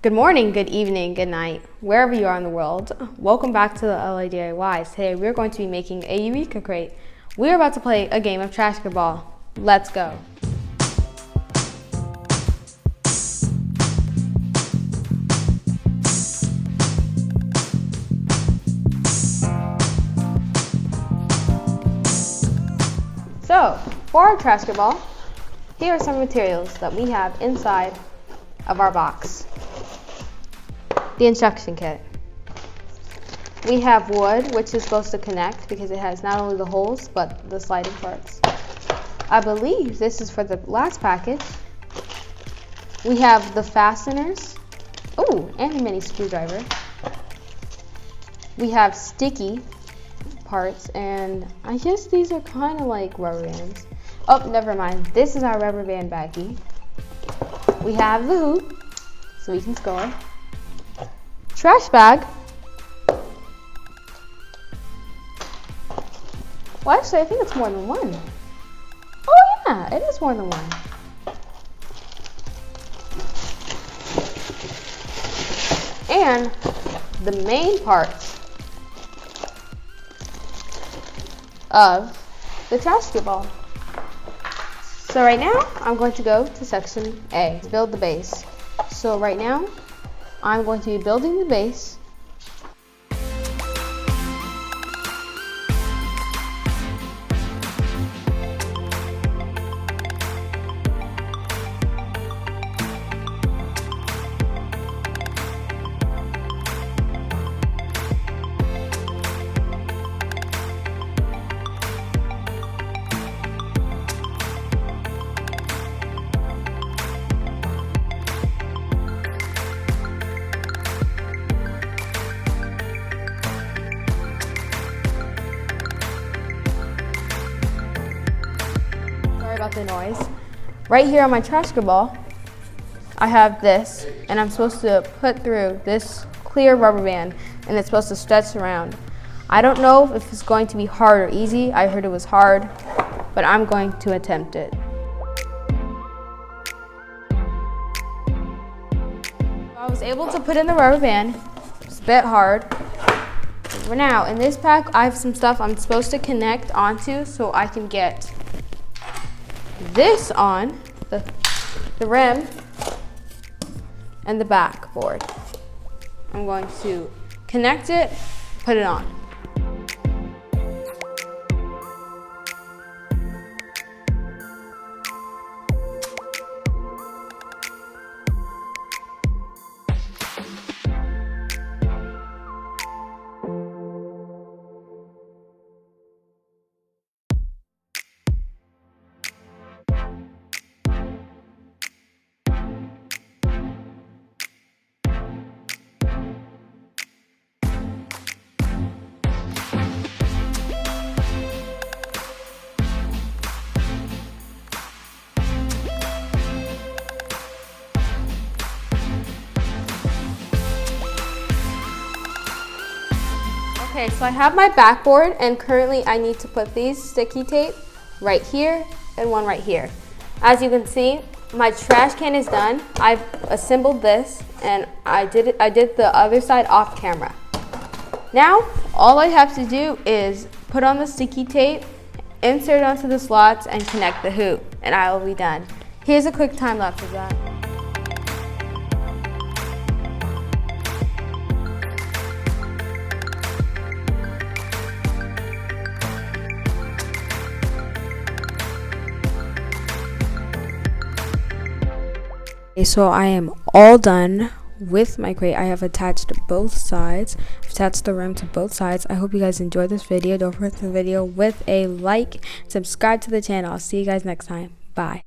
Good morning, good evening, good night, wherever you are in the world. Welcome back to the L.A. DIYs. Today we're going to be making a Eureka crate. We're about to play a game of Trashketball. Let's go. So, for our Trashketball, here are some materials that we have inside of our box. The instruction kit. We have wood, which is supposed to connect because it has not only the holes but the sliding parts. I believe this is for the last package. We have the fasteners. Oh, and a mini screwdriver. We have sticky parts, and I guess these are kind of like rubber bands. Oh, never mind. This is our rubber band baggie. We have the hoop, so we can score. Trash bag. Well, actually, I think it's more than one. Oh yeah, it is more than one. And the main parts of the Trashketball. So right now, I'm going to go to section A, to build the base. So right now, I'm going to be building the base. About the noise. Right here on my Trashketball, I have this, and I'm supposed to put through this clear rubber band, and it's supposed to stretch around. I don't know if it's going to be hard or easy. I heard it was hard, but I'm going to attempt it. I was able to put in the rubber band. It's a bit hard. For now, in this pack, I have some stuff I'm supposed to connect onto so I can get this on the rim and the backboard. I'm going to connect it, put it on. Okay, so I have my backboard, and currently I need to put these sticky tape right here and one right here. As you can see, my trash can is done. I've assembled this, and I did the other side off camera. Now, all I have to do is put on the sticky tape, insert it onto the slots, and connect the hoop, and I will be done. Here's a quick time lapse of that. Okay, so I am all done with my crate. I have attached both sides. I've attached the rim to both sides. I hope you guys enjoyed this video. Don't forget the video with a like. Subscribe to the channel. I'll see you guys next time. Bye.